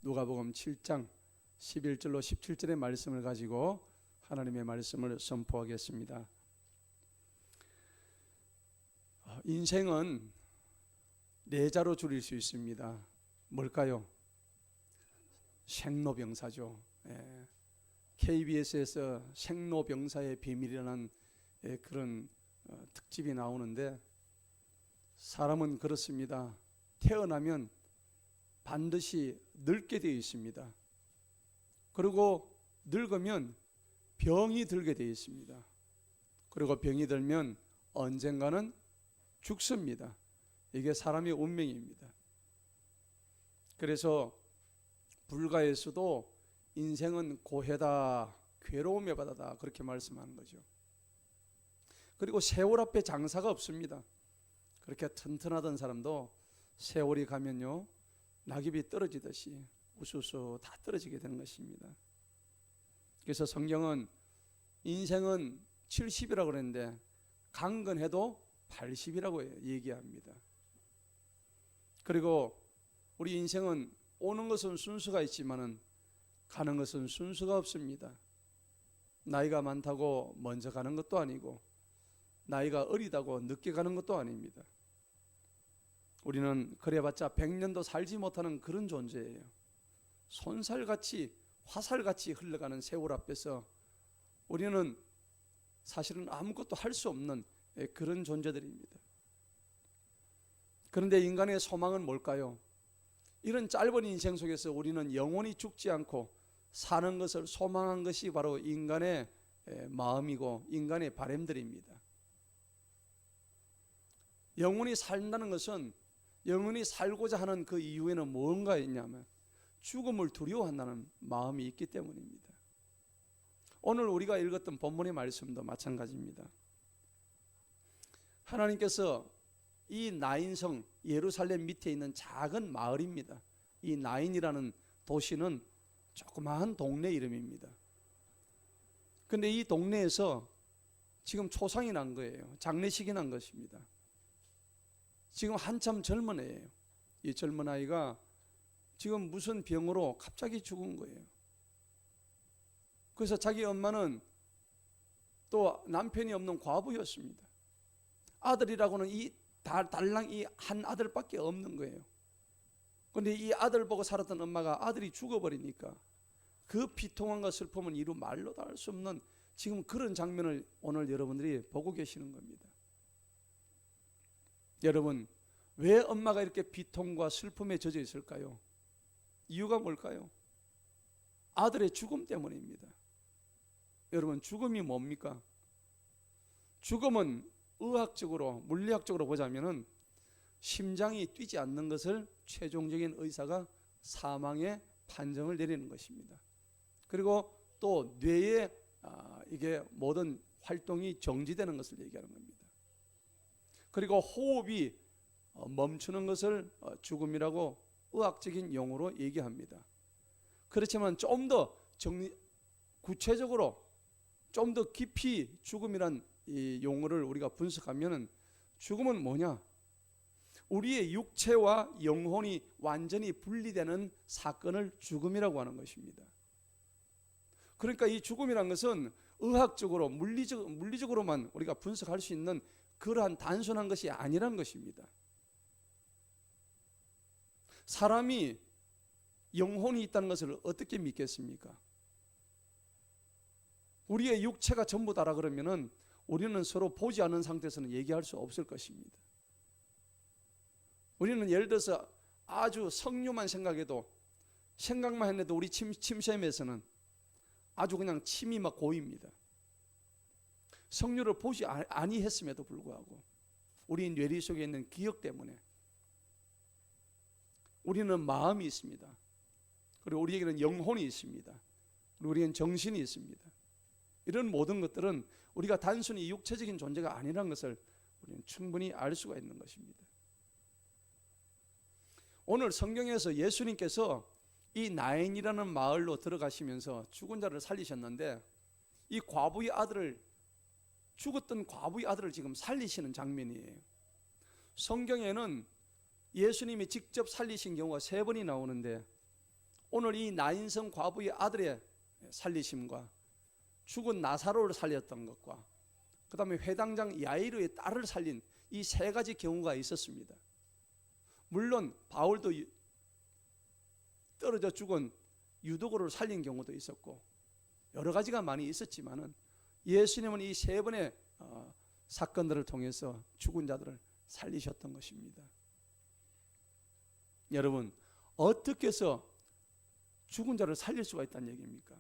누가복음 7장 11절로 17절의 말씀을 가지고 하나님의 말씀을 선포하겠습니다. 인생은 네 자로 줄일 수 있습니다. 뭘까요? 생로병사죠. KBS에서 생로병사의 비밀이라는 그런 특집이 나오는데, 사람은 그렇습니다. 태어나면 반드시 늙게 되어 있습니다. 그리고 늙으면 병이 들게 되어 있습니다. 그리고 병이 들면 언젠가는 죽습니다. 이게 사람의 운명입니다. 그래서 불가에서도 인생은 고해다, 괴로움의 바다다, 그렇게 말씀하는 거죠. 그리고 세월 앞에 장사가 없습니다. 그렇게 튼튼하던 사람도 세월이 가면요, 낙엽이 떨어지듯이 우수수 다 떨어지게 되는 것입니다. 그래서 성경은 인생은 70이라고 그랬는데 강건해도 80이라고 얘기합니다. 그리고 우리 인생은 오는 것은 순서가 있지만은 가는 것은 순서가 없습니다. 나이가 많다고 먼저 가는 것도 아니고, 나이가 어리다고 늦게 가는 것도 아닙니다. 우리는 그래봤자 100년도 살지 못하는 그런 존재예요. 손살같이 화살같이 흘러가는 세월 앞에서 우리는 사실은 아무것도 할 수 없는 그런 존재들입니다. 그런데 인간의 소망은 뭘까요? 이런 짧은 인생 속에서 우리는 영원히 죽지 않고 사는 것을 소망한 것이 바로 인간의 마음이고 인간의 바람들입니다. 영원히 산다는 것은, 영원히 살고자 하는 그 이유에는 뭔가 있냐면 죽음을 두려워한다는 마음이 있기 때문입니다. 오늘 우리가 읽었던 본문의 말씀도 마찬가지입니다. 하나님께서 이 나인성 예루살렘 밑에 있는 작은 마을입니다. 이 나인이라는 도시는 조그마한 동네 이름입니다. 그런데 이 동네에서 지금 초상이 난 거예요. 장례식이 난 것입니다. 지금 한참 젊은 애예요. 이 젊은 아이가 지금 무슨 병으로 갑자기 죽은 거예요. 그래서 자기 엄마는 또 남편이 없는 과부였습니다. 아들이라고는 달랑 이 한 아들밖에 없는 거예요. 그런데 이 아들 보고 살았던 엄마가 아들이 죽어버리니까 그 비통함과 슬픔은 이루 말로도 할 수 없는 지금 그런 장면을 오늘 여러분들이 보고 계시는 겁니다. 여러분, 왜 엄마가 이렇게 비통과 슬픔에 젖어 있을까요? 이유가 뭘까요? 아들의 죽음 때문입니다. 여러분, 죽음이 뭡니까? 죽음은 의학적으로, 물리학적으로 보자면은 심장이 뛰지 않는 것을 최종적인 의사가 사망의 판정을 내리는 것입니다. 그리고 또 뇌의 이게 모든 활동이 정지되는 것을 얘기하는 겁니다. 그리고 호흡이 멈추는 것을 죽음이라고 의학적인 용어로 얘기합니다. 그렇지만 좀 더 구체적으로 좀 더 깊이 죽음이란 이 용어를 우리가 분석하면 죽음은 뭐냐? 우리의 육체와 영혼이 완전히 분리되는 사건을 죽음이라고 하는 것입니다. 그러니까 이 죽음이란 것은 의학적으로 물리적으로만 우리가 분석할 수 있는 그러한 단순한 것이 아니란 것입니다. 사람이 영혼이 있다는 것을 어떻게 믿겠습니까? 우리의 육체가 전부다라 그러면은 우리는 서로 보지 않는 상태에서는 얘기할 수 없을 것입니다. 우리는 예를 들어서 아주 석류만 생각만 해도 우리 침샘에서는 아주 그냥 침이 막 고입니다. 석류를 보지 아니했음에도 불구하고 우리 뇌리 속에 있는 기억 때문에 우리는 마음이 있습니다. 그리고 우리에게는 영혼이 있습니다. 그리고 우리에게는 정신이 있습니다. 이런 모든 것들은 우리가 단순히 육체적인 존재가 아니라는 것을 우리는 충분히 알 수가 있는 것입니다. 오늘 성경에서 예수님께서 이 나인이라는 마을로 들어가시면서 죽은 자를 살리셨는데, 이 죽었던 과부의 아들을 지금 살리시는 장면이에요. 성경에는 예수님이 직접 살리신 경우가 3번이 나오는데, 오늘 이 나인성 과부의 아들의 살리심과 죽은 나사로를 살렸던 것과 그 다음에 회당장 야이로의 딸을 살린 이 세 가지 경우가 있었습니다. 물론 바울도 떨어져 죽은 유도고를 살린 경우도 있었고 여러 가지가 많이 있었지만은 예수님은 이 세 번의 사건들을 통해서 죽은 자들을 살리셨던 것입니다. 여러분, 어떻게 해서 죽은 자를 살릴 수가 있다는 얘기입니까?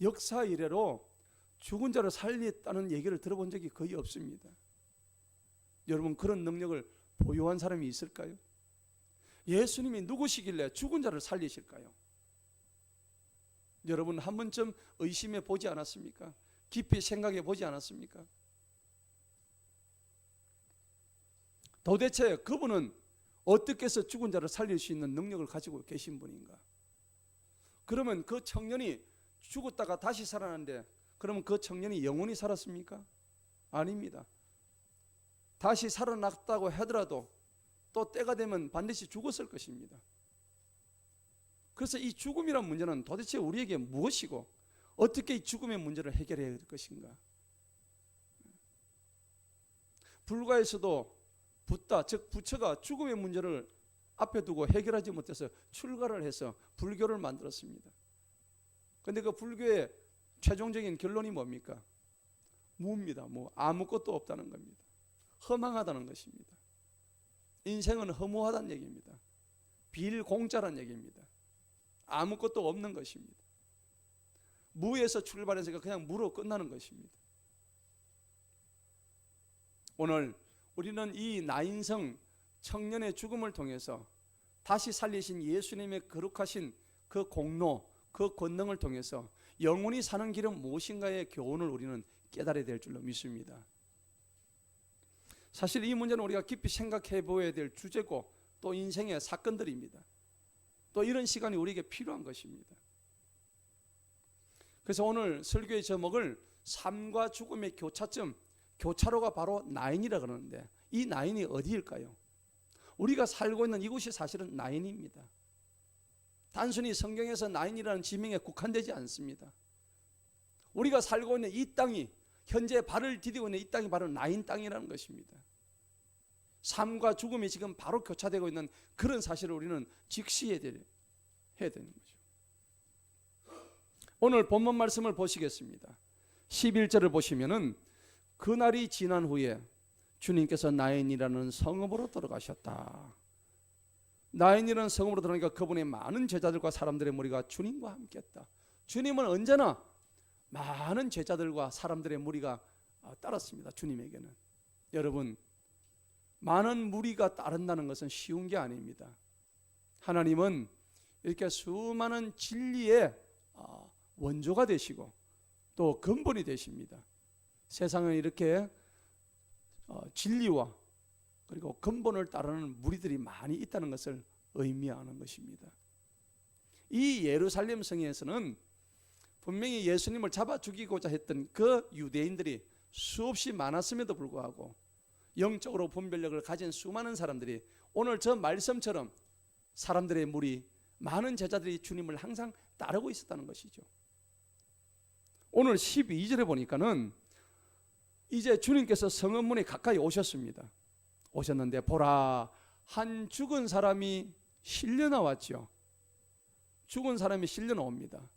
역사 이래로 죽은 자를 살렸다는 얘기를 들어본 적이 거의 없습니다. 여러분, 그런 능력을 보유한 사람이 있을까요? 예수님이 누구시길래 죽은 자를 살리실까요? 여러분, 한 번쯤 의심해 보지 않았습니까? 깊이 생각해 보지 않았습니까? 도대체 그분은 어떻게 해서 죽은 자를 살릴 수 있는 능력을 가지고 계신 분인가? 그러면 그 청년이 죽었다가 다시 살아났는데 그러면 그 청년이 영원히 살았습니까? 아닙니다. 다시 살아났다고 하더라도 또 때가 되면 반드시 죽었을 것입니다. 그래서 이 죽음이란 문제는 도대체 우리에게 무엇이고 어떻게 이 죽음의 문제를 해결해야 할 것인가? 불가에서도 붓다, 즉 부처가 죽음의 문제를 앞에 두고 해결하지 못해서 출가를 해서 불교를 만들었습니다. 그런데 그 불교의 최종적인 결론이 뭡니까? 무입니다. 아무것도 없다는 겁니다. 허망하다는 것입니다. 인생은 허무하다는 얘기입니다. 빌공짜라는 얘기입니다. 아무것도 없는 것입니다. 무에서 출발해서 그냥 무로 끝나는 것입니다. 오늘 우리는 이 나인성 청년의 죽음을 통해서 다시 살리신 예수님의 거룩하신 그 공로, 그 권능을 통해서 영원히 사는 길은 무엇인가의 교훈을 우리는 깨달아야 될 줄로 믿습니다. 사실 이 문제는 우리가 깊이 생각해 보아야 될 주제고 또 인생의 사건들입니다. 또 이런 시간이 우리에게 필요한 것입니다. 그래서 오늘 설교의 제목을 삶과 죽음의 교차점, 교차로가 바로 나인이라 그러는데 이 나인이 어디일까요? 우리가 살고 있는 이곳이 사실은 나인입니다. 단순히 성경에서 나인이라는 지명에 국한되지 않습니다. 우리가 살고 있는 이 땅이 현재 발을 디디고 있는 이 땅이 바로 나인 땅이라는 것입니다. 삶과 죽음이 지금 바로 교차되고 있는 그런 사실을 우리는 직시해야 되는 거죠. 오늘 본문 말씀을 보시겠습니다. 11절을 보시면은 그날이 지난 후에 주님께서 나인이라는 성읍으로 들어가셨다. 나인이라는 성읍으로 들어가니까 그분의 많은 제자들과 사람들의 무리가 주님과 함께했다. 주님은 언제나 많은 제자들과 사람들의 무리가 따랐습니다. 주님에게는. 여러분, 많은 무리가 따른다는 것은 쉬운 게 아닙니다. 하나님은 이렇게 수많은 진리의 원조가 되시고 또 근본이 되십니다. 세상은 이렇게 진리와 그리고 근본을 따르는 무리들이 많이 있다는 것을 의미하는 것입니다. 이 예루살렘 성에서는 분명히 예수님을 잡아 죽이고자 했던 그 유대인들이 수없이 많았음에도 불구하고 영적으로 분별력을 가진 수많은 사람들이 오늘 저 말씀처럼 사람들의 무리, 많은 제자들이 주님을 항상 따르고 있었다는 것이죠. 오늘 12절에 보니까는 이제 주님께서 성읍 문에 가까이 오셨습니다. 오셨는데 보라, 한 죽은 사람이 실려 나왔죠. 죽은 사람이 실려 나옵니다.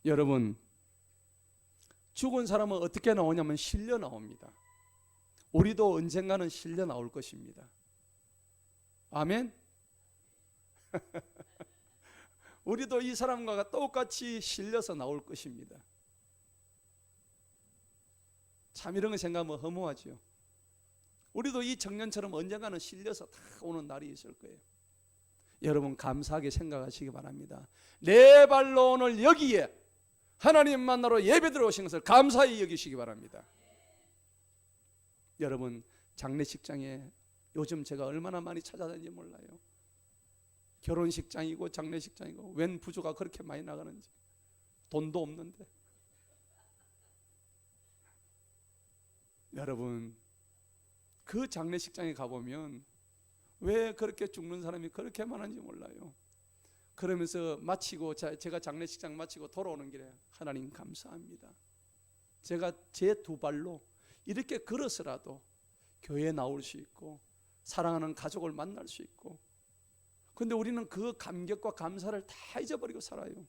여러분, 죽은 사람은 어떻게 나오냐면 실려 나옵니다. 우리도 언젠가는 실려 나올 것입니다. 아멘? 우리도 이 사람과 똑같이 실려서 나올 것입니다. 참 이런 거 생각하면 허무하죠. 우리도 이 청년처럼 언젠가는 실려서 다 오는 날이 있을 거예요. 여러분, 감사하게 생각하시기 바랍니다. 내 발로 오늘 여기에 하나님 만나러 예배 들어오신 것을 감사히 여기시기 바랍니다. 여러분, 장례식장에 요즘 제가 얼마나 많이 찾아다니는지 몰라요. 결혼식장이고 장례식장이고 웬 부조가 그렇게 많이 나가는지. 돈도 없는데. 여러분, 그 장례식장에 가보면 왜 그렇게 죽는 사람이 그렇게 많은지 몰라요. 그러면서 마치고 제가 장례식장 마치고 돌아오는 길에 하나님 감사합니다. 제가 제 두 발로 이렇게 걸어서라도 교회에 나올 수 있고 사랑하는 가족을 만날 수 있고, 근데 우리는 그 감격과 감사를 다 잊어버리고 살아요.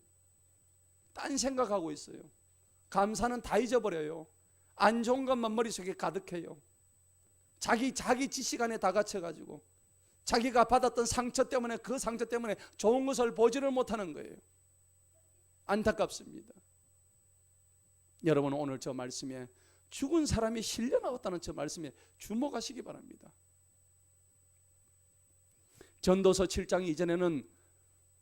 딴 생각하고 있어요. 감사는 다 잊어버려요. 안 좋은 것만 머릿속에 가득해요. 자기 지식 안에 다 갇혀가지고 자기가 받았던 상처 때문에, 그 상처 때문에 좋은 것을 보지를 못하는 거예요. 안타깝습니다. 여러분, 오늘 저 말씀에 죽은 사람이 실려 나왔다는 저 말씀에 주목하시기 바랍니다. 전도서 7장 이전에는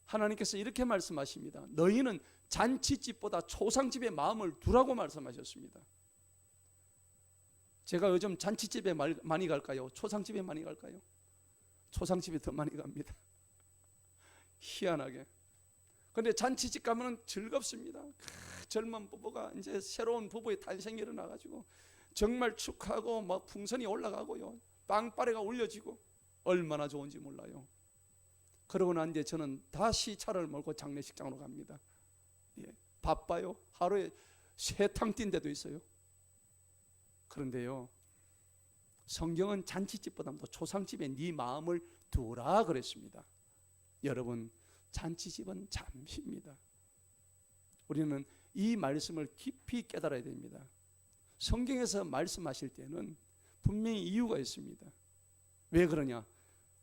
하나님께서 이렇게 말씀하십니다. 너희는 잔치집보다 초상집에 마음을 두라고 말씀하셨습니다. 제가 요즘 잔치집에 많이 갈까요? 초상집에 많이 갈까요? 초상집에 더 많이 갑니다. 희한하게. 그런데 잔치집 가면 즐겁습니다. 젊은 부부가 이제 새로운 부부의 탄생이 일어나가지고 정말 축하하고 막 풍선이 올라가고요, 빵빠레가 올려지고 얼마나 좋은지 몰라요. 그러고 난 뒤에 저는 다시 차를 몰고 장례식장으로 갑니다. 예, 바빠요. 하루에 3탕 뛴 데도 있어요. 그런데요, 성경은 잔치집보다도 초상집에 네 마음을 두라 그랬습니다. 여러분, 잔치집은 잠시입니다. 우리는 이 말씀을 깊이 깨달아야 됩니다. 성경에서 말씀하실 때는 분명히 이유가 있습니다. 왜 그러냐?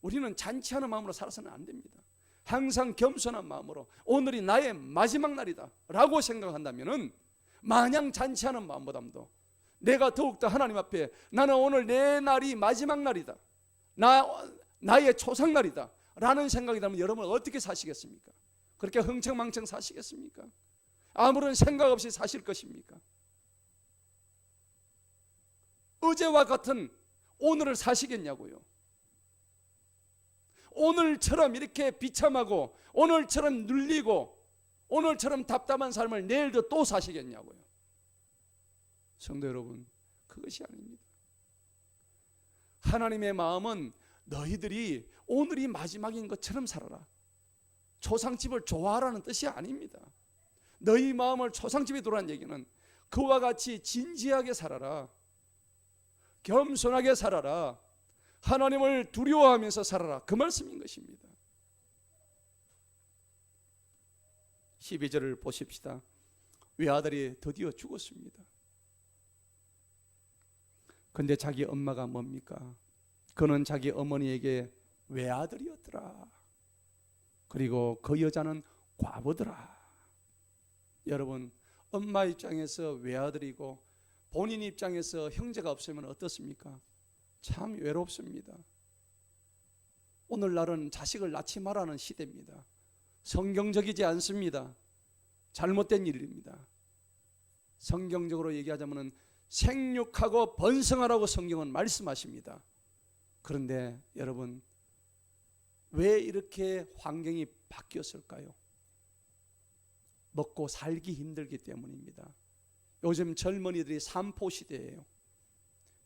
우리는 잔치하는 마음으로 살아서는 안 됩니다. 항상 겸손한 마음으로 오늘이 나의 마지막 날이다 라고 생각한다면, 마냥 잔치하는 마음보다도 내가 더욱더 하나님 앞에 나는 오늘 내 날이 마지막 날이다, 나의 초상날이다 라는 생각이 들면 여러분 어떻게 사시겠습니까? 그렇게 흥청망청 사시겠습니까? 아무런 생각 없이 사실 것입니까? 어제와 같은 오늘을 사시겠냐고요. 오늘처럼 이렇게 비참하고 오늘처럼 눌리고 오늘처럼 답답한 삶을 내일도 또 사시겠냐고요. 성도 여러분, 그것이 아닙니다. 하나님의 마음은 너희들이 오늘이 마지막인 것처럼 살아라, 초상집을 좋아하라는 뜻이 아닙니다. 너희 마음을 초상집에 두라는 얘기는 그와 같이 진지하게 살아라, 겸손하게 살아라, 하나님을 두려워하면서 살아라, 그 말씀인 것입니다. 12절을 보십시다. 외아들이 드디어 죽었습니다. 근데 자기 엄마가 뭡니까? 그는 자기 어머니에게 외아들이었더라. 그리고 그 여자는 과부더라. 여러분, 엄마 입장에서 외아들이고 본인 입장에서 형제가 없으면 어떻습니까? 참 외롭습니다. 오늘날은 자식을 낳지 말라는 시대입니다. 성경적이지 않습니다. 잘못된 일입니다. 성경적으로 얘기하자면 생육하고 번성하라고 성경은 말씀하십니다. 그런데 여러분, 왜 이렇게 환경이 바뀌었을까요? 먹고 살기 힘들기 때문입니다. 요즘 젊은이들이 삼포 시대예요.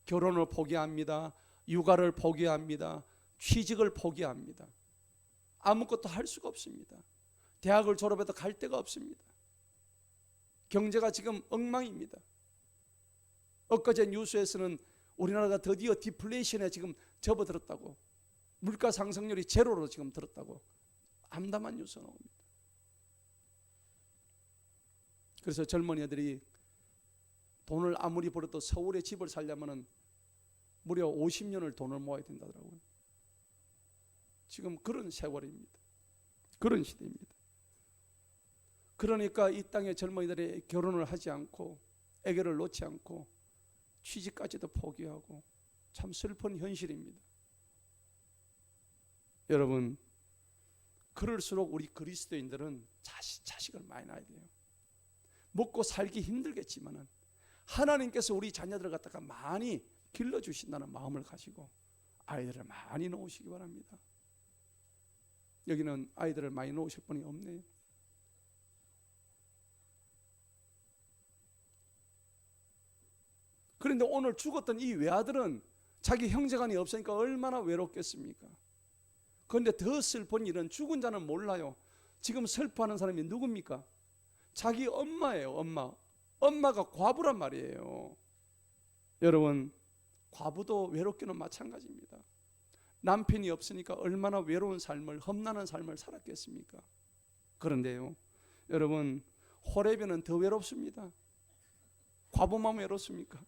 결혼을 포기합니다. 육아를 포기합니다. 취직을 포기합니다. 아무것도 할 수가 없습니다. 대학을 졸업해도 갈 데가 없습니다. 경제가 지금 엉망입니다. 엊그제 뉴스에서는 우리나라가 드디어 디플레이션에 지금 접어들었다고, 물가 상승률이 제로로 지금 들었다고 암담한 뉴스가 나옵니다. 그래서 젊은이들이 돈을 아무리 벌어도 서울에 집을 살려면 무려 50년을 돈을 모아야 된다더라고요. 지금 그런 세월입니다. 그런 시대입니다. 그러니까 이 땅의 젊은이들이 결혼을 하지 않고 아기를 놓지 않고 취직까지도 포기하고, 참 슬픈 현실입니다. 여러분, 그럴수록 우리 그리스도인들은 자식을 많이 낳아야 돼요. 먹고 살기 힘들겠지만은 하나님께서 우리 자녀들을 갖다가 많이 길러주신다는 마음을 가지고 아이들을 많이 놓으시기 바랍니다. 여기는 아이들을 많이 놓으실 분이 없네요. 그런데 오늘 죽었던 이 외아들은 자기 형제간이 없으니까 얼마나 외롭겠습니까? 그런데 더 슬픈 일은 죽은 자는 몰라요. 지금 슬퍼하는 사람이 누굽니까? 자기 엄마예요. 엄마가 과부란 말이에요. 여러분, 과부도 외롭기는 마찬가지입니다. 남편이 없으니까 얼마나 외로운 삶을, 험난한 삶을 살았겠습니까? 그런데요, 여러분, 호레비는 더 외롭습니다. 과부만 외롭습니까?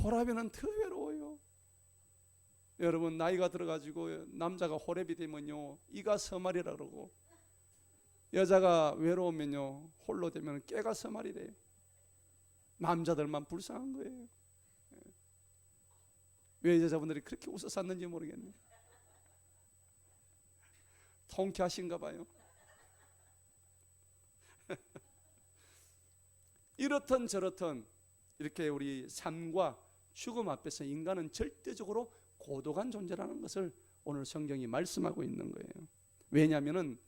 호레비는 더 외로워요. 여러분, 나이가 들어가지고 남자가 호레비 되면요, 이가 서말이라 그러고, 여자가 외로우면요, 홀로 되면 깨가 서말이래요. 남자들만 불쌍한 거예요. 왜 여자분들이 그렇게 웃어 쌌는지 모르겠네요. 통쾌하신가 봐요. 이렇든 저렇든 이렇게 우리 삶과 죽음 앞에서 인간은 절대적으로 고독한 존재라는 것을 오늘 성경이 말씀하고 있는 거예요. 왜냐하면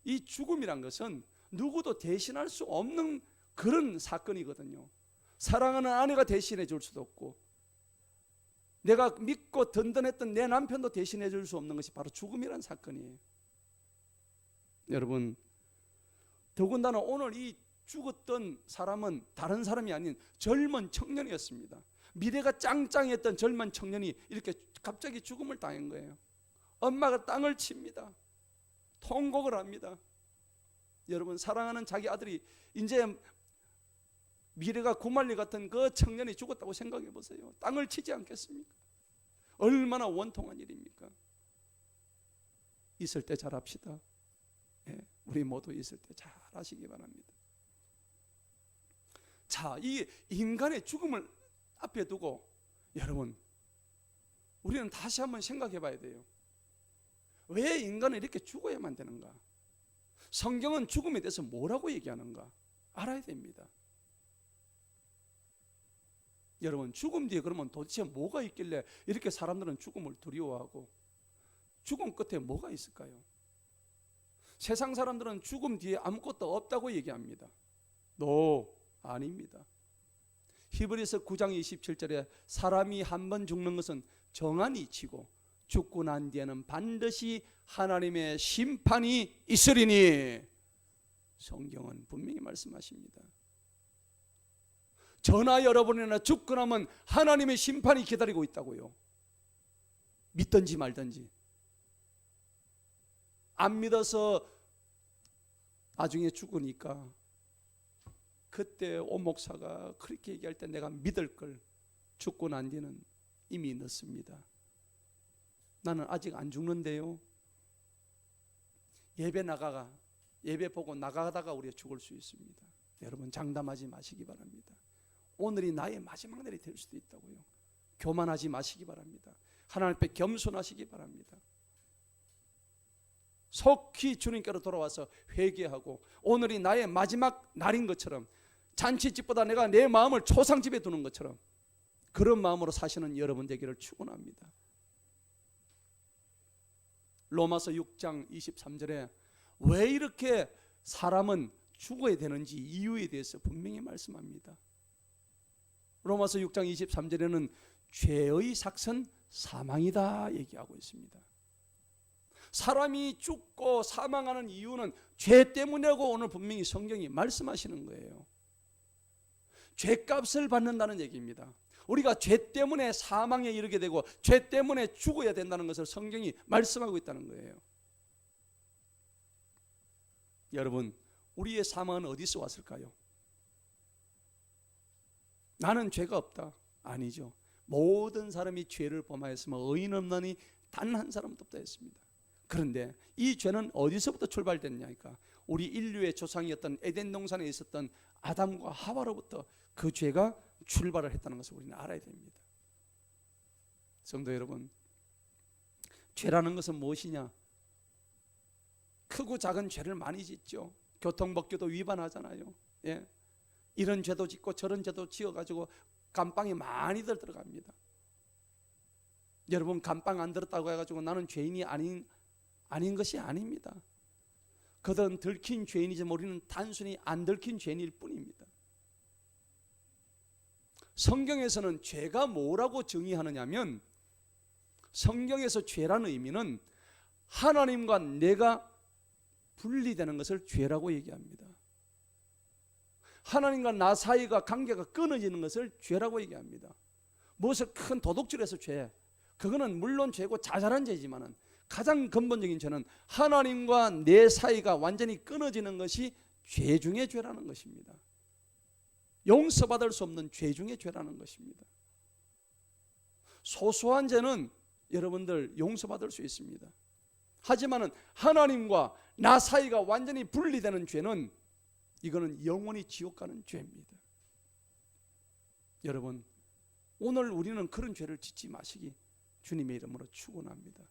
이 죽음이란 것은 누구도 대신할 수 없는 그런 사건이거든요. 사랑하는 아내가 대신해 줄 수도 없고, 내가 믿고 든든했던 내 남편도 대신해 줄 수 없는 것이 바로 죽음이란 사건이에요. 여러분, 더군다나 오늘 이 죽었던 사람은 다른 사람이 아닌 젊은 청년이었습니다. 미래가 짱짱했던 젊은 청년이 이렇게 갑자기 죽음을 당한 거예요. 엄마가 땅을 칩니다. 통곡을 합니다. 여러분, 사랑하는 자기 아들이 이제 미래가 구말리 같은 그 청년이 죽었다고 생각해 보세요. 땅을 치지 않겠습니까? 얼마나 원통한 일입니까? 있을 때 잘합시다. 우리 모두 있을 때 잘하시기 바랍니다. 자, 이 인간의 죽음을 앞에 두고 여러분, 우리는 다시 한번 생각해 봐야 돼요. 왜 인간은 이렇게 죽어야만 되는가? 성경은 죽음에 대해서 뭐라고 얘기하는가? 알아야 됩니다. 여러분, 죽음 뒤에 그러면 도대체 뭐가 있길래 이렇게 사람들은 죽음을 두려워하고, 죽음 끝에 뭐가 있을까요? 세상 사람들은 죽음 뒤에 아무것도 없다고 얘기합니다. 아닙니다. 히브리서 9장 27절에 사람이 한 번 죽는 것은 정한 이치고 죽고 난 뒤에는 반드시 하나님의 심판이 있으리니, 성경은 분명히 말씀하십니다. 저나 여러분이나 죽고 나면 하나님의 심판이 기다리고 있다고요. 믿든지 말든지. 안 믿어서 나중에 죽으니까 그때 오 목사가 그렇게 얘기할 때 내가 믿을 걸, 죽고 난 뒤는 이미 늦습니다. 나는 아직 안 죽는데요. 예배 보고 나가다가 우리가 죽을 수 있습니다. 여러분, 장담하지 마시기 바랍니다. 오늘이 나의 마지막 날이 될 수도 있다고요. 교만하지 마시기 바랍니다. 하나님 앞에 겸손하시기 바랍니다. 속히 주님께로 돌아와서 회개하고, 오늘이 나의 마지막 날인 것처럼, 잔치집보다 내가 내 마음을 초상집에 두는 것처럼 그런 마음으로 사시는 여러분 되기를 축원합니다. 로마서 6장 23절에 왜 이렇게 사람은 죽어야 되는지 이유에 대해서 분명히 말씀합니다. 로마서 6장 23절에는 죄의 삭은 사망이다 얘기하고 있습니다. 사람이 죽고 사망하는 이유는 죄 때문이라고 오늘 분명히 성경이 말씀하시는 거예요. 죄값을 받는다는 얘기입니다. 우리가 죄 때문에 사망에 이르게 되고 죄 때문에 죽어야 된다는 것을 성경이 말씀하고 있다는 거예요. 여러분, 우리의 사망은 어디서 왔을까요? 나는 죄가 없다. 아니죠. 모든 사람이 죄를 범하였으며 의인 없나니 단 한 사람도 없다 했습니다. 그런데 이 죄는 어디서부터 출발됐냐니까, 우리 인류의 조상이었던 에덴 동산에 있었던 아담과 하와로부터 그 죄가 출발을 했다는 것을 우리는 알아야 됩니다. 성도 여러분, 죄라는 것은 무엇이냐? 크고 작은 죄를 많이 짓죠. 교통법규도 위반하잖아요. 예. 이런 죄도 짓고 저런 죄도 지어가지고 감방에 많이들 들어갑니다. 여러분, 감방 안 들었다고 해가지고 나는 죄인이 아닌 것이 아닙니다. 그들은 들킨 죄인이지만 우리는 단순히 안 들킨 죄인일 뿐입니다. 성경에서는 죄가 뭐라고 정의하느냐면, 성경에서 죄라는 의미는 하나님과 내가 분리되는 것을 죄라고 얘기합니다. 하나님과 나 사이가 관계가 끊어지는 것을 죄라고 얘기합니다. 무엇을 큰 도둑질해서 죄, 그거는 물론 죄고 자잘한 죄지만은 가장 근본적인 죄는 하나님과 내 사이가 완전히 끊어지는 것이 죄 중의 죄라는 것입니다. 용서받을 수 없는 죄 중의 죄라는 것입니다. 소소한 죄는 여러분들 용서받을 수 있습니다. 하지만은 하나님과 나 사이가 완전히 분리되는 죄는 이거는 영원히 지옥 가는 죄입니다. 여러분, 오늘 우리는 그런 죄를 짓지 마시기 주님의 이름으로 축원합니다.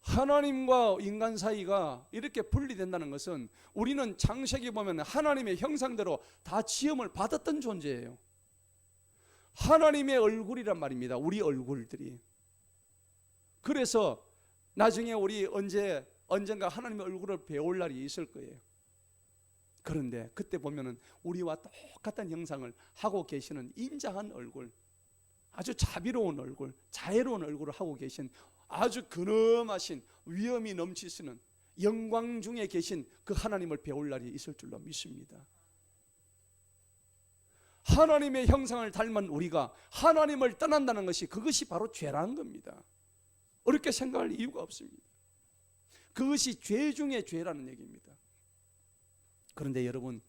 하나님과 인간 사이가 이렇게 분리된다는 것은 우리는 창세기 보면 하나님의 형상대로 다 지음을 받았던 존재예요. 하나님의 얼굴이란 말입니다. 우리 얼굴들이. 그래서 나중에 우리 언젠가 하나님의 얼굴을 배울 날이 있을 거예요. 그런데 그때 보면은 우리와 똑같은 형상을 하고 계시는 인자한 얼굴, 아주 자비로운 얼굴, 자애로운 얼굴을 하고 계신 아주 근엄하신 위엄이 넘치시는 영광 중에 계신 그 하나님을 배울 날이 있을 줄로 믿습니다. 하나님의 형상을 닮은 우리가 하나님을 떠난다는 것이 그것이 바로 죄라는 겁니다. 어렵게 생각할 이유가 없습니다. 그것이 죄 중에 죄라는 얘기입니다. 그런데 여러분,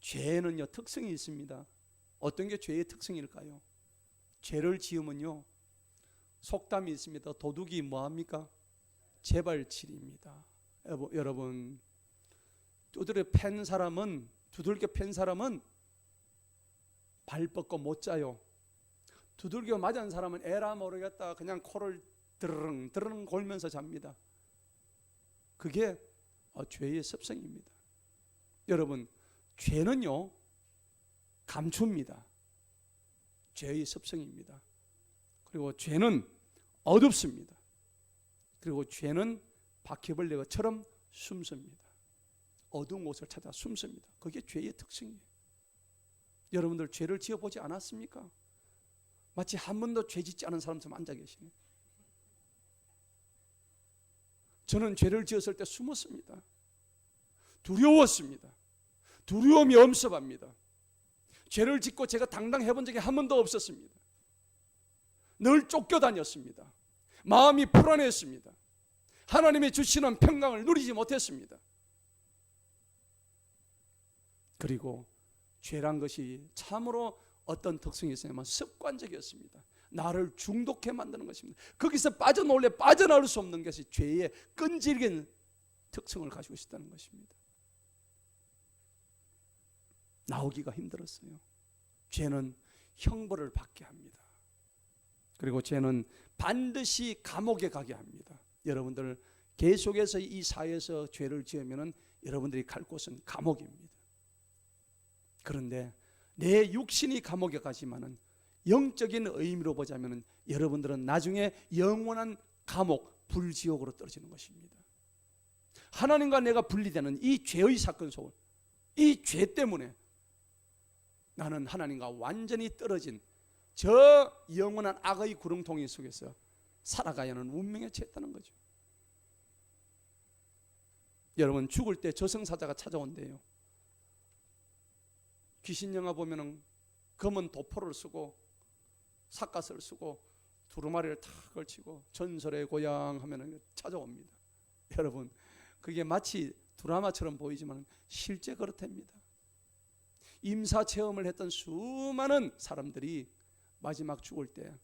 죄는요 특성이 있습니다. 어떤 게 죄의 특성일까요? 죄를 지으면요 속담이 있습니다. 도둑이 뭐합니까? 재발칠입니다. 여러분, 두들겨 팬 사람은 발 뻗고 못 자요. 두들겨 맞은 사람은 에라 모르겠다 그냥 코를 드르릉 골면서 잡니다. 그게 죄의 습성입니다. 여러분, 죄는요 감춥니다. 죄의 습성입니다. 그리고 죄는 어둡습니다. 그리고 죄는 바퀴벌레처럼 숨습니다. 어두운 곳을 찾아 숨습니다. 그게 죄의 특징이에요. 여러분들 죄를 지어보지 않았습니까? 마치 한 번도 죄 짓지 않은 사람처럼 앉아 계시네. 저는 죄를 지었을 때 숨었습니다. 두려웠습니다. 두려움이 엄습합니다. 죄를 짓고 제가 당당해 본 적이 한 번도 없었습니다. 늘 쫓겨다녔습니다. 마음이 불안했습니다. 하나님이 주시는 평강을 누리지 못했습니다. 그리고 죄란 것이 참으로 어떤 특성이 있었냐면 습관적이었습니다. 나를 중독해 만드는 것입니다. 거기서 빠져나올 수 없는 것이 죄의 끈질긴 특성을 가지고 있다는 것입니다. 나오기가 힘들었어요. 죄는 형벌을 받게 합니다. 그리고 죄는 반드시 감옥에 가게 합니다. 여러분들 계속해서 이 사회에서 죄를 지으면 여러분들이 갈 곳은 감옥입니다. 그런데 내 육신이 감옥에 가지만은 영적인 의미로 보자면 여러분들은 나중에 영원한 감옥, 불지옥으로 떨어지는 것입니다. 하나님과 내가 분리되는 이 죄의 사건 속을, 이 죄 때문에 나는 하나님과 완전히 떨어진 저 영원한 악의 구렁텅이 속에서 살아가야 하는 운명에 처했다는 거죠. 여러분, 죽을 때 저승사자가 찾아온대요. 귀신 영화 보면은 검은 도포를 쓰고 삿갓을 쓰고 두루마리를 탁 걸치고 전설의 고향 하면은 찾아옵니다. 여러분, 그게 마치 드라마처럼 보이지만 실제 그렇답니다. 임사 체험을 했던 수많은 사람들이 마지막 죽을 때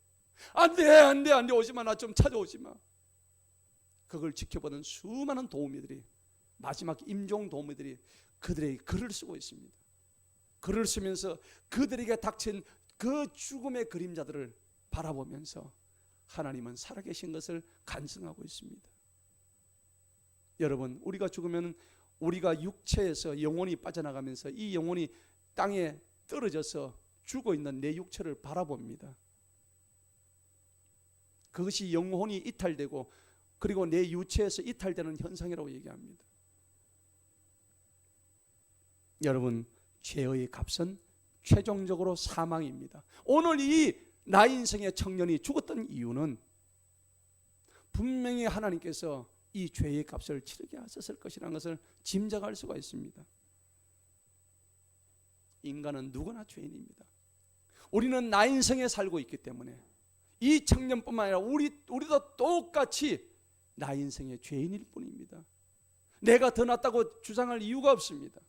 안돼 오지마, 나 좀 찾아오지마, 그걸 지켜보던 수많은 도우미들이, 마지막 임종 도우미들이 그들에게 글을 쓰고 있습니다. 글을 쓰면서 그들에게 닥친 그 죽음의 그림자들을 바라보면서 하나님은 살아계신 것을 간증하고 있습니다. 여러분, 우리가 죽으면 우리가 육체에서 영혼이 빠져나가면서 이 영혼이 땅에 떨어져서 죽어있는 내 육체를 바라봅니다. 그것이 영혼이 이탈되고 그리고 내 유체에서 이탈되는 현상이라고 얘기합니다. 여러분, 죄의 값은 최종적으로 사망입니다. 오늘 이 나인성의 청년이 죽었던 이유는 분명히 하나님께서 이 죄의 값을 치르게 하셨을 것이라는 것을 짐작할 수가 있습니다. 인간은 누구나 죄인입니다. 우리는 나인성에 살고 있기 때문에 이 청년뿐만 아니라 우리도 똑같이 나인성의 죄인일 뿐입니다. 내가 더 낫다고 주장할 이유가 없습니다.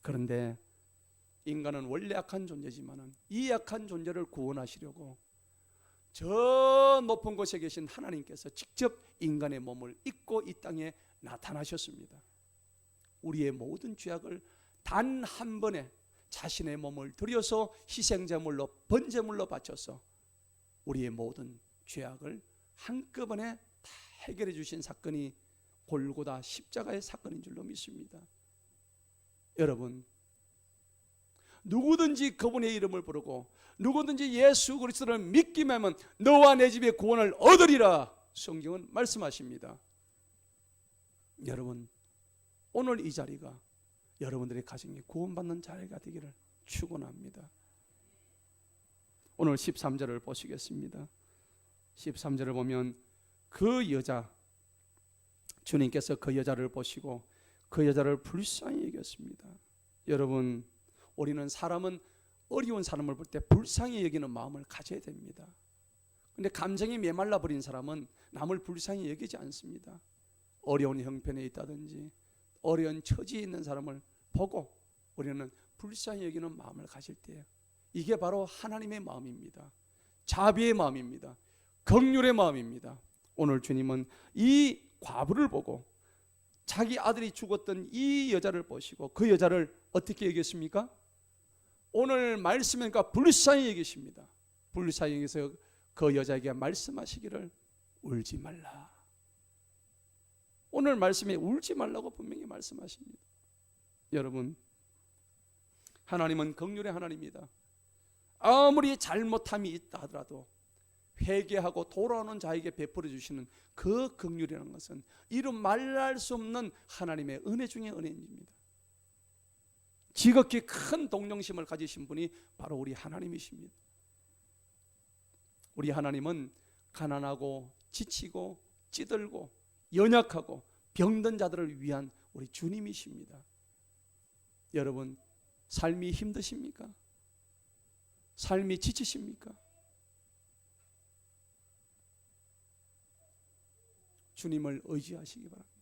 그런데 인간은 원래 약한 존재지만 이 약한 존재를 구원하시려고 저 높은 곳에 계신 하나님께서 직접 인간의 몸을 입고 이 땅에 나타나셨습니다. 우리의 모든 죄악을 단 한 번에 자신의 몸을 들여서 희생제물로 번제물로 바쳐서 우리의 모든 죄악을 한꺼번에 다 해결해 주신 사건이 골고다 십자가의 사건인 줄로 믿습니다. 여러분, 누구든지 그분의 이름을 부르고 누구든지 예수 그리스도를 믿기만 하면 너와 내 집에 구원을 얻으리라 성경은 말씀하십니다. 여러분, 오늘 이 자리가 여러분들의 가정이 구원받는 자리가 되기를 축원합니다. 오늘 13절을 보시겠습니다. 13절을 보면 그 여자, 주님께서 그 여자를 보시고 그 여자를 불쌍히 여겼습니다. 여러분, 우리는 사람은 어려운 사람을 볼 때 불쌍히 여기는 마음을 가져야 됩니다. 그런데 감정이 메말라 버린 사람은 남을 불쌍히 여기지 않습니다. 어려운 형편에 있다든지 어려운 처지에 있는 사람을 보고 우리는 불쌍히 여기는 마음을 가질 때 이게 바로 하나님의 마음입니다. 자비의 마음입니다. 긍휼의 마음입니다. 오늘 주님은 이 과부를 보고 자기 아들이 죽었던 이 여자를 보시고 그 여자를 어떻게 여겼습니까? 오늘 말씀이니까 불쌍히 여기십니다. 불쌍히 여기서 그 여자에게 말씀하시기를 울지 말라. 오늘 말씀에 울지 말라고 분명히 말씀하십니다. 여러분, 하나님은 긍휼의 하나님이다. 아무리 잘못함이 있다 하더라도 회개하고 돌아오는 자에게 베풀어 주시는 그 긍휼이라는 것은 이루 말할 수 없는 하나님의 은혜 중에 은혜입니다. 지극히 큰 동정심을 가지신 분이 바로 우리 하나님이십니다. 우리 하나님은 가난하고 지치고 찌들고 연약하고 병든 자들을 위한 우리 주님이십니다. 여러분, 삶이 힘드십니까? 삶이 지치십니까? 주님을 의지하시기 바랍니다.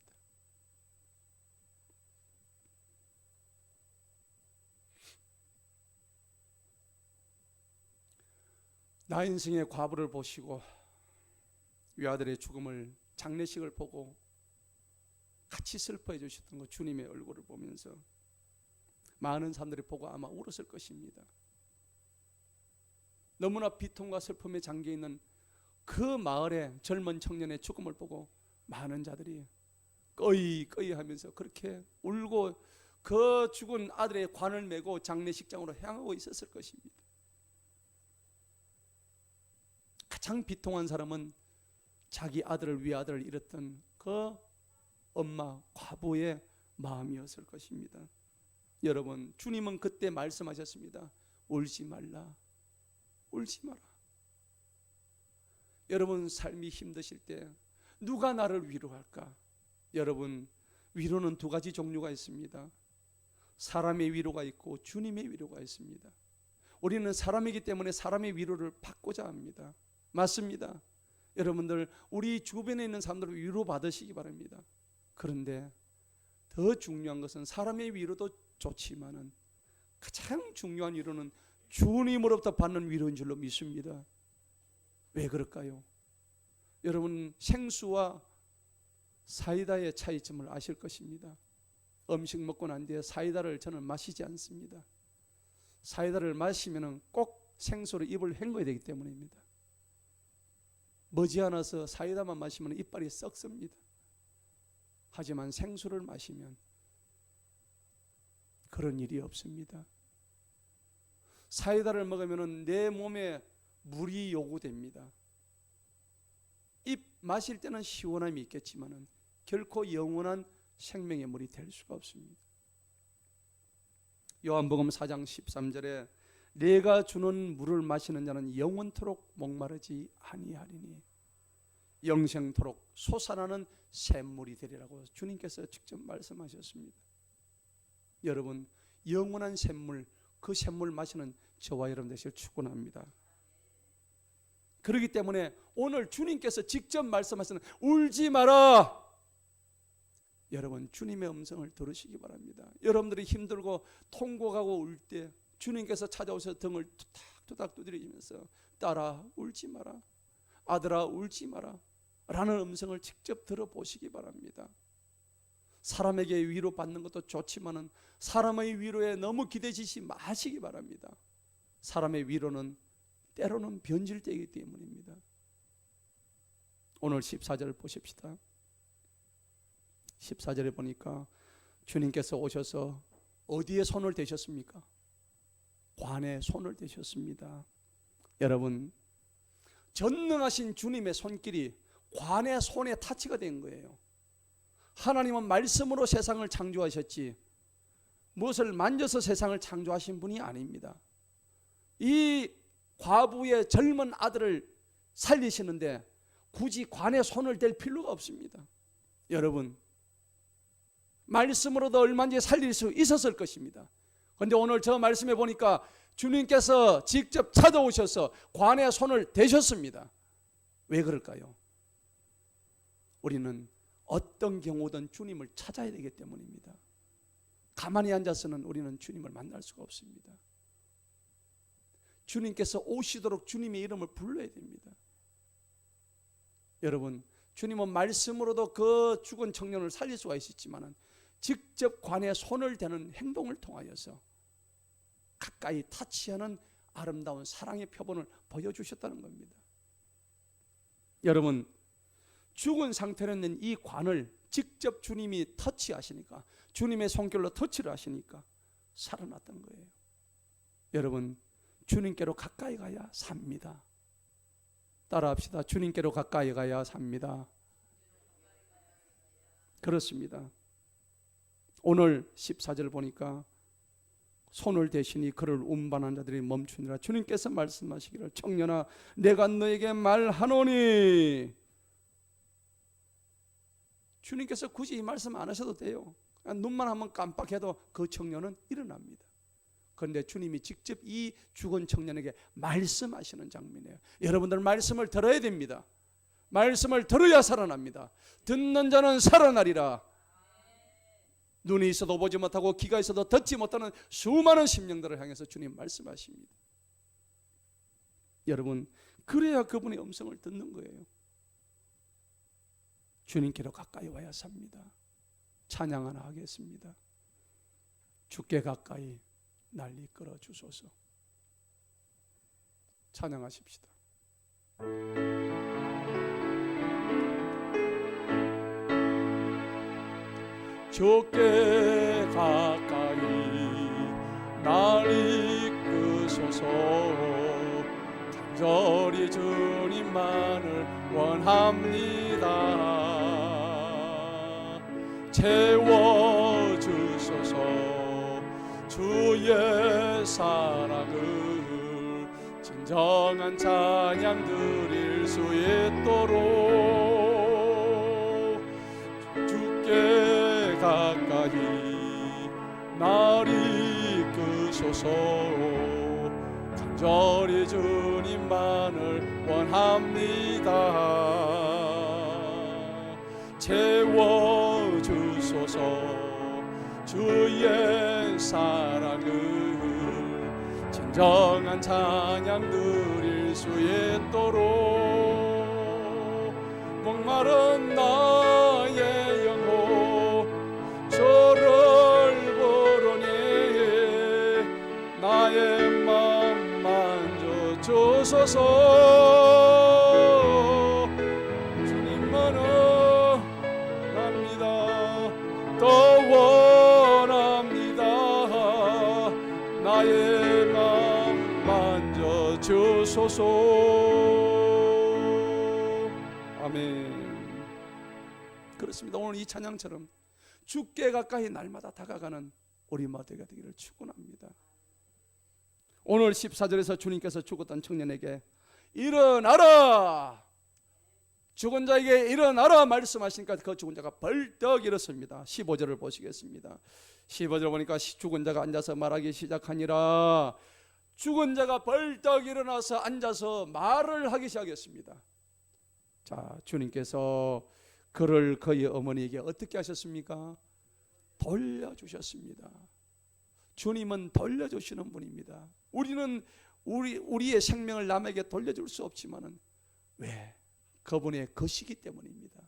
나인승의 과부를 보시고 외아들의 죽음을 장례식을 보고 같이 슬퍼해 주셨던 그 주님의 얼굴을 보면서 많은 사람들이 보고 아마 울었을 것입니다. 너무나 비통과 슬픔에 잠겨있는 그 마을의 젊은 청년의 죽음을 보고 많은 자들이 꺼이 하면서 그렇게 울고 그 죽은 아들의 관을 메고 장례식장으로 향하고 있었을 것입니다. 가장 비통한 사람은 자기 아들을 외아들을 잃었던 그 엄마 과부의 마음이었을 것입니다. 여러분, 주님은 그때 말씀하셨습니다. 울지 말라, 울지 마라. 여러분, 삶이 힘드실 때 누가 나를 위로할까? 여러분, 위로는 두 가지 종류가 있습니다. 사람의 위로가 있고 주님의 위로가 있습니다. 우리는 사람이기 때문에 사람의 위로를 받고자 합니다. 맞습니다. 여러분들, 우리 주변에 있는 사람들을 위로받으시기 바랍니다. 그런데 더 중요한 것은 사람의 위로도 좋지만은 가장 중요한 위로는 주님으로부터 받는 위로인 줄로 믿습니다. 왜 그럴까요? 여러분, 생수와 사이다의 차이점을 아실 것입니다. 음식 먹고 난 뒤에 사이다를 저는 마시지 않습니다. 사이다를 마시면 꼭 생수로 입을 헹궈야 되기 때문입니다. 머지않아서 사이다만 마시면 이빨이 썩습니다. 하지만 생수를 마시면 그런 일이 없습니다. 사이다를 먹으면 내 몸에 물이 요구됩니다. 입 마실 때는 시원함이 있겠지만 결코 영원한 생명의 물이 될 수가 없습니다. 요한복음 4장 13절에 내가 주는 물을 마시는 자는 영원토록 목마르지 아니하리니 영생토록 솟아나는 샘물이 되리라고 주님께서 직접 말씀하셨습니다. 여러분, 영원한 샘물, 그 샘물 마시는 저와 여러분 되시길 축원합니다. 그렇기 때문에 오늘 주님께서 직접 말씀하시는 울지 마라, 여러분 주님의 음성을 들으시기 바랍니다. 여러분들이 힘들고 통곡하고 울 때 주님께서 찾아오셔서 등을 투닥투닥 두드리면서 딸아 울지 마라, 아들아 울지 마라 라는 음성을 직접 들어보시기 바랍니다. 사람에게 위로받는 것도 좋지만은 사람의 위로에 너무 기대지시 마시기 바랍니다. 사람의 위로는 때로는 변질되기 때문입니다. 오늘 14절 보십시다. 14절에 보니까 주님께서 오셔서 어디에 손을 대셨습니까? 관에 손을 대셨습니다. 여러분, 전능하신 주님의 손길이 관의 손에 타치가 된 거예요. 하나님은 말씀으로 세상을 창조하셨지 무엇을 만져서 세상을 창조하신 분이 아닙니다. 이 과부의 젊은 아들을 살리시는데 굳이 관에 손을 댈 필요가 없습니다. 여러분, 말씀으로도 얼마든지 살릴 수 있었을 것입니다. 그런데 오늘 저 말씀해 보니까 주님께서 직접 찾아오셔서 관에 손을 대셨습니다. 왜 그럴까요? 우리는 어떤 경우든 주님을 찾아야 되기 때문입니다. 가만히 앉아서는 우리는 주님을 만날 수가 없습니다. 주님께서 오시도록 주님의 이름을 불러야 됩니다. 여러분, 주님은 말씀으로도 그 죽은 청년을 살릴 수가 있었지만 직접 관에 손을 대는 행동을 통하여서 가까이 타치하는 아름다운 사랑의 표본을 보여주셨다는 겁니다. 여러분, 죽은 상태로 있는 이 관을 직접 주님이 터치하시니까, 주님의 손길로 터치를 하시니까 살아났던 거예요. 여러분, 주님께로 가까이 가야 삽니다. 따라합시다. 주님께로 가까이 가야 삽니다. 그렇습니다. 오늘 14절 보니까 손을 대시니 그를 운반한 자들이 멈추니라. 주님께서 말씀하시기를 청년아 내가 너에게 말하노니. 주님께서 굳이 이 말씀 안 하셔도 돼요. 눈만 한번 깜빡해도 그 청년은 일어납니다. 그런데 주님이 직접 이 죽은 청년에게 말씀하시는 장면이에요. 여러분들 말씀을 들어야 됩니다. 말씀을 들어야 살아납니다. 듣는 자는 살아나리라. 눈이 있어도 보지 못하고 귀가 있어도 듣지 못하는 수많은 심령들을 향해서 주님 말씀하십니다. 여러분, 그래야 그분의 음성을 듣는 거예요. 주님께로 가까이 와야 삽니다. 찬양 하나 하겠습니다. 주께 가까이 날 이끌어 주소서. 찬양하십시다. 주께 가까이 날 이끄소서. 간절히 주님만을 원합니다. 채워주소서. 주의 사랑을 진정한 찬양 드릴 수 있도록 주께 가까이 날 이끄소서. 간절히 주님만을 원합니다. 채워주소서. 주의 사랑을 진정한 찬양 드릴 수 있도록 목마른 나의 영혼 주를 부르니 나의 맘 만져 주소서. 주님만을 합니다. 더 원합니다. 나의 맘 만져 주소서. 아멘. 그렇습니다. 오늘 이 찬양처럼 주께 가까이 날마다 다가가는 우리 모두가 되기를 축원합니다. 오늘 14절에서 주님께서 죽었던 청년에게 일어나라, 죽은 자에게 일어나라 말씀하시니까 그 죽은 자가 벌떡 일어섭니다. 15절을 보시겠습니다. 15절 보니까 죽은 자가 앉아서 말하기 시작하니라. 죽은 자가 벌떡 일어나서 앉아서 말을 하기 시작했습니다. 자, 주님께서 그를 그의 어머니에게 어떻게 하셨습니까? 돌려주셨습니다. 주님은 돌려주시는 분입니다. 우리는 우리의 생명을 남에게 돌려줄 수 없지만은 왜? 그분의 것이기 때문입니다.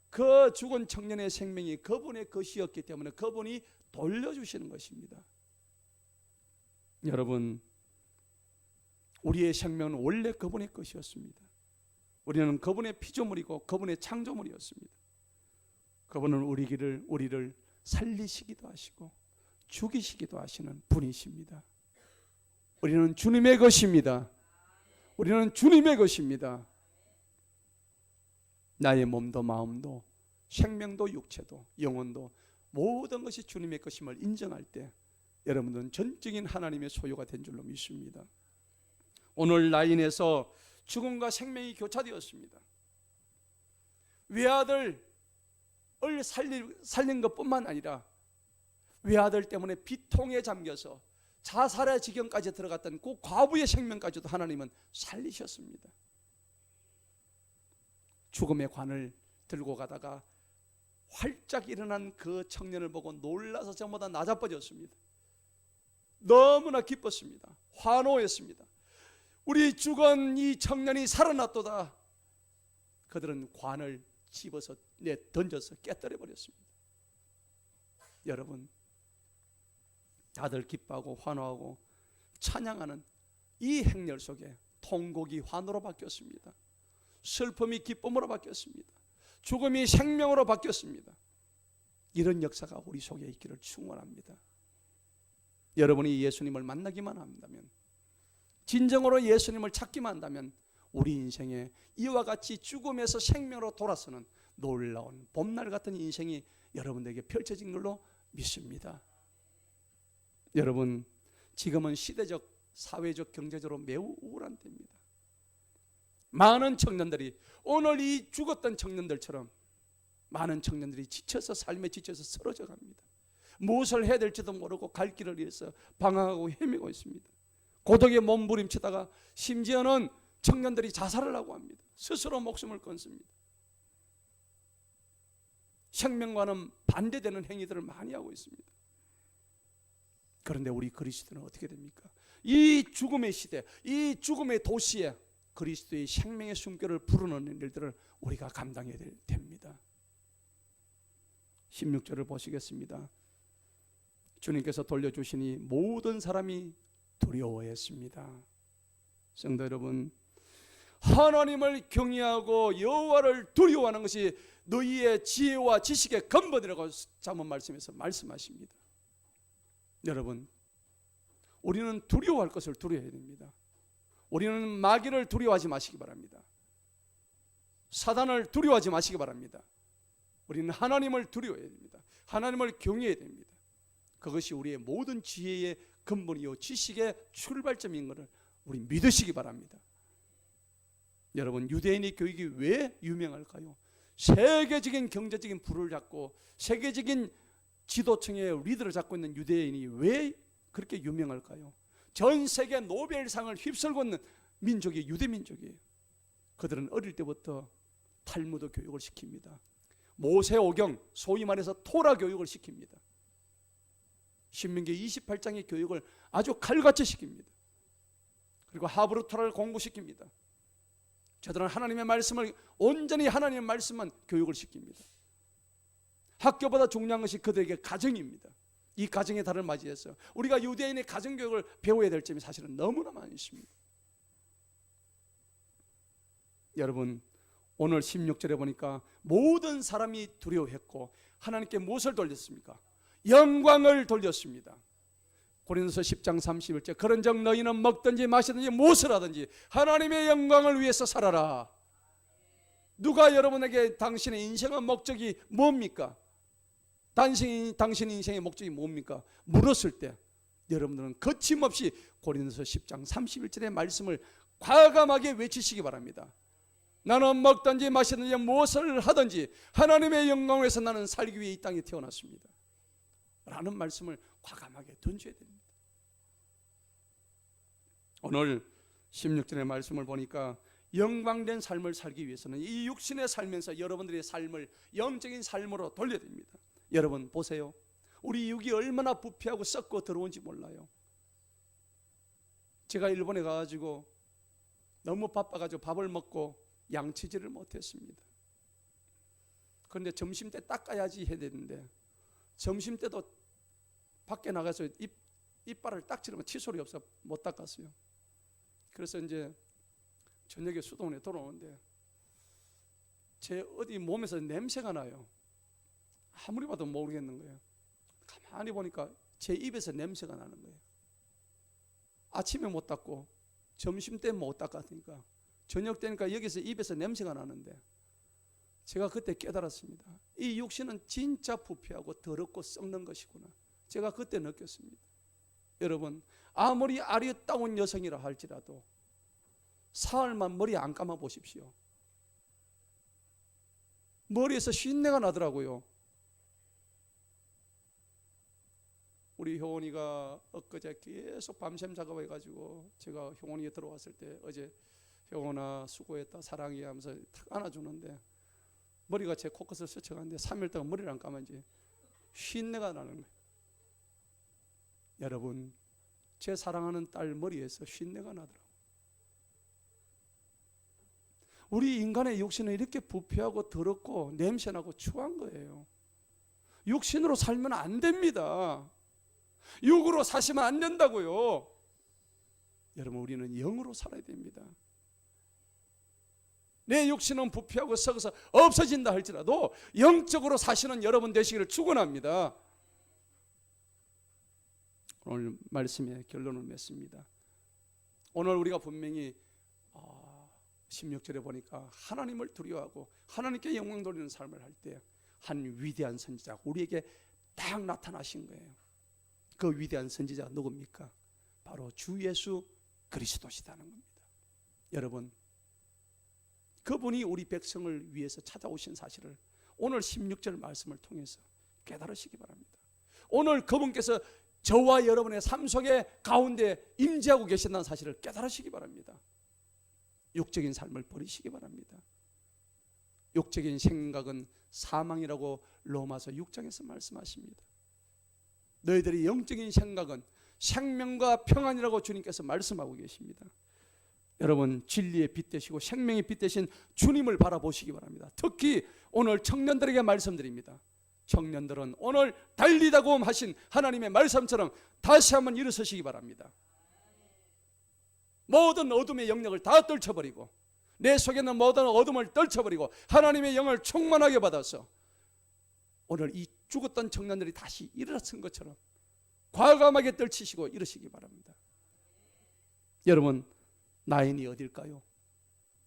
그 죽은 청년의 생명이 그분의 것이었기 때문에 그분이 돌려주시는 것입니다. 여러분, 우리의 생명은 원래 그분의 것이었습니다. 우리는 그분의 피조물이고 그분의 창조물이었습니다. 그분은 우리를 살리시기도 하시고 죽이시기도 하시는 분이십니다. 우리는 주님의 것입니다. 우리는 주님의 것입니다. 나의 몸도 마음도 생명도 육체도 영혼도 모든 것이 주님의 것임을 인정할 때 여러분들은 전적인 하나님의 소유가 된 줄로 믿습니다. 오늘 라인에서 죽음과 생명이 교차되었습니다. 외아들을 살린 것뿐만 아니라 외아들 때문에 비통에 잠겨서 자살의 지경까지 들어갔던 그 과부의 생명까지도 하나님은 살리셨습니다. 죽음의 관을 들고 가다가 활짝 일어난 그 청년을 보고 놀라서 전부 다 낮아버렸습니다. 너무나 기뻤습니다. 환호했습니다. 우리 죽은 이 청년이 살아났도다. 그들은 관을 집어서 던져서 깨뜨려 버렸습니다. 여러분, 다들 기뻐하고 환호하고 찬양하는 이 행렬 속에 통곡이 환호로 바뀌었습니다. 슬픔이 기쁨으로 바뀌었습니다. 죽음이 생명으로 바뀌었습니다. 이런 역사가 우리 속에 있기를 축원합니다. 여러분이 예수님을 만나기만 한다면, 진정으로 예수님을 찾기만 한다면 우리 인생에 이와 같이 죽음에서 생명으로 돌아서는 놀라운 봄날 같은 인생이 여러분들에게 펼쳐진 걸로 믿습니다. 여러분, 지금은 시대적, 사회적, 경제적으로 매우 우울한 때입니다. 많은 청년들이 오늘 이 죽었던 청년들처럼 많은 청년들이 지쳐서 삶에 지쳐서 쓰러져 갑니다. 무엇을 해야 될지도 모르고 갈 길을 잃어서 방황하고 헤매고 있습니다. 고독에 몸부림치다가 심지어는 청년들이 자살을 하고 합니다. 스스로 목숨을 끊습니다. 생명과는 반대되는 행위들을 많이 하고 있습니다. 그런데 우리 그리스도는 어떻게 됩니까? 이 죽음의 시대, 이 죽음의 도시에 그리스도의 생명의 숨결을 부르는 일들을 우리가 감당해야 됩니다. 16절을 보시겠습니다. 주님께서 돌려주시니 모든 사람이 두려워했습니다. 성도 여러분, 하나님을 경외하고 여호와를 두려워하는 것이 너희의 지혜와 지식의 근본이라고 잠언 말씀에서 말씀하십니다. 여러분, 우리는 두려워할 것을 두려워해야 됩니다. 우리는 마귀를 두려워하지 마시기 바랍니다. 사단을 두려워하지 마시기 바랍니다. 우리는 하나님을 두려워해야 됩니다. 하나님을 경외해야 됩니다. 그것이 우리의 모든 지혜의 근본이요 지식의 출발점인 것을 우리 믿으시기 바랍니다. 여러분, 유대인의 교육이 왜 유명할까요? 세계적인 경제적인 부를 잡고 세계적인 지도층의 리더를 잡고 있는 유대인이 왜 그렇게 유명할까요? 전 세계 노벨상을 휩쓸고 있는 민족이 유대민족이에요. 그들은 어릴 때부터 탈무드 교육을 시킵니다. 모세오경, 소위 말해서 토라 교육을 시킵니다. 신명기 28장의 교육을 아주 칼같이 시킵니다. 그리고 하브루 토라를 공부시킵니다. 저들은 하나님의 말씀을 온전히 하나님의 말씀만 교육을 시킵니다. 학교보다 중요한 것이 그들에게 가정입니다. 이 가정의 달을 맞이해서 우리가 유대인의 가정교육을 배워야 될 점이 사실은 너무나 많이 있습니다. 여러분, 오늘 16절에 보니까 모든 사람이 두려워했고 하나님께 무엇을 돌렸습니까? 영광을 돌렸습니다. 고린도서 10장 31절 그런즉 너희는 먹든지 마시든지 무엇을 하든지 하나님의 영광을 위해서 살아라. 누가 여러분에게 당신의 인생의 목적이 뭡니까? 당신 인생의 목적이 뭡니까? 물었을 때 여러분들은 거침없이 고린도서 10장 31절의 말씀을 과감하게 외치시기 바랍니다. 나는 먹든지 마시든지 무엇을 하든지 하나님의 영광을 위해서 나는 살기 위해 이 땅에 태어났습니다 라는 말씀을 과감하게 던져야 됩니다. 오늘 16절의 말씀을 보니까 영광된 삶을 살기 위해서는 이 육신에 살면서 여러분들의 삶을 영적인 삶으로 돌려야 됩니다. 여러분 보세요. 우리 육이 얼마나 부패하고 썩고 더러운지 몰라요. 제가 일본에 가가지고 너무 바빠가지고 밥을 먹고 양치질을 못했습니다. 그런데 점심때 닦아야지 해야 되는데 점심때도 밖에 나가서 이빨을 닦지르면 칫솔이 없어 못 닦았어요. 그래서 이제 저녁에 수도원에 돌아오는데 제 어디 몸에서 냄새가 나요. 아무리 봐도 모르겠는 거예요. 가만히 보니까 제 입에서 냄새가 나는 거예요. 아침에 못 닦고 점심때 못 닦았으니까 저녁 때니까 여기서 입에서 냄새가 나는데 제가 그때 깨달았습니다. 이 육신은 진짜 부패하고 더럽고 썩는 것이구나. 제가 그때 느꼈습니다. 여러분 아무리 아리따운 여성이라 할지라도 사흘만 머리 안 감아 보십시오. 머리에서 쉰내가 나더라고요. 우리 효원이가 엊그제 계속 밤샘 작업해가지고 제가 효원이에 들어왔을 때 어제 효원아 수고했다 사랑해 하면서 탁 안아주는데 머리가 제 코끝을 스쳐가는데 3일 동안 머리를 안 감은지 쉰내가 나는 거예요. 여러분 제 사랑하는 딸 머리에서 쉰내가 나더라고요. 우리 인간의 육신은 이렇게 부패하고 더럽고 냄새나고 추한 거예요. 육신으로 살면 안 됩니다. 육으로 사시면 안 된다고요. 여러분 우리는 영으로 살아야 됩니다. 내 육신은 부패하고 썩어서 없어진다 할지라도 영적으로 사시는 여러분 되시기를 축원합니다. 오늘 말씀의 결론을 맺습니다. 오늘 우리가 분명히 16절에 보니까 하나님을 두려워하고 하나님께 영광 돌리는 삶을 할 때 한 위대한 선지자가 우리에게 딱 나타나신 거예요. 그 위대한 선지자가 누굽니까? 바로 주 예수 그리스도시다는 겁니다. 여러분 그분이 우리 백성을 위해서 찾아오신 사실을 오늘 16절 말씀을 통해서 깨달으시기 바랍니다. 오늘 그분께서 저와 여러분의 삶 속에 가운데 임재하고 계신다는 사실을 깨달으시기 바랍니다. 육적인 삶을 버리시기 바랍니다. 육적인 생각은 사망이라고 로마서 6장에서 말씀하십니다. 너희들의 영적인 생각은 생명과 평안이라고 주님께서 말씀하고 계십니다. 여러분 진리의 빛 되시고 생명의 빛 되신 주님을 바라보시기 바랍니다. 특히 오늘 청년들에게 말씀드립니다. 청년들은 오늘 달리다고 하신 하나님의 말씀처럼 다시 한번 일어서시기 바랍니다. 모든 어둠의 영역을 다 떨쳐버리고 내 속에 있는 모든 어둠을 떨쳐버리고 하나님의 영을 충만하게 받아서 오늘 이 죽었던 청년들이 다시 일어선 것처럼 과감하게 떨치시고 일으시기 바랍니다. 여러분 나인이 어딜까요?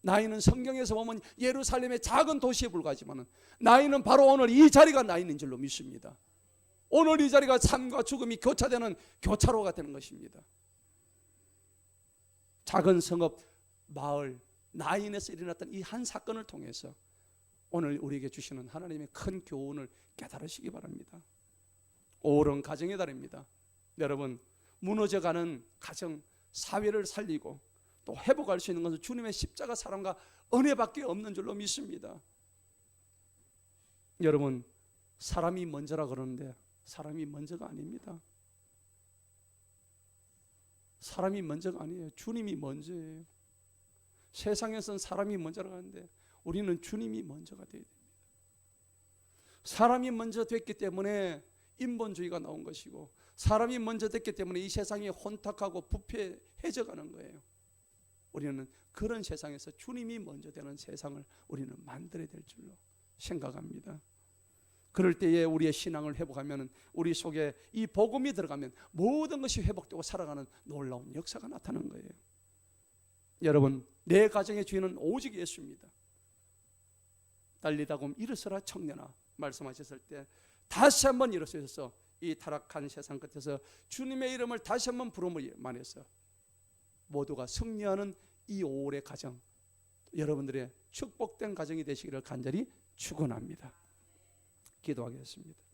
나인은 성경에서 보면 예루살렘의 작은 도시에 불과하지만 나인은 바로 오늘 이 자리가 나인인 줄로 믿습니다. 오늘 이 자리가 삶과 죽음이 교차되는 교차로가 되는 것입니다. 작은 성읍 마을 나인에서 일어났던 이 한 사건을 통해서 오늘 우리에게 주시는 하나님의 큰 교훈을 깨달으시기 바랍니다. 옳은 가정의 달입니다. 여러분 무너져가는 가정 사회를 살리고 또 회복할 수 있는 것은 주님의 십자가 사랑과 은혜밖에 없는 줄로 믿습니다. 여러분 사람이 먼저라 그러는데 사람이 먼저가 아닙니다. 사람이 먼저가 아니에요. 주님이 먼저예요. 세상에서는 사람이 먼저라고 하는데 우리는 주님이 먼저가 되어야 됩니다. 사람이 먼저 됐기 때문에 인본주의가 나온 것이고 사람이 먼저 됐기 때문에 이 세상이 혼탁하고 부패해져가는 거예요. 우리는 그런 세상에서 주님이 먼저 되는 세상을 우리는 만들어야 될 줄로 생각합니다. 그럴 때에 우리의 신앙을 회복하면 우리 속에 이 복음이 들어가면 모든 것이 회복되고 살아가는 놀라운 역사가 나타나는 거예요. 여러분 내 가정의 주인은 오직 예수입니다. 달리다고 일어서라 청년아 말씀하셨을 때 다시 한번 일어서셔서 이 타락한 세상 끝에서 주님의 이름을 다시 한번 부름을 만해서 모두가 승리하는 이 5월의 가정 여러분들의 축복된 가정이 되시기를 간절히 축원합니다. 기도하겠습니다.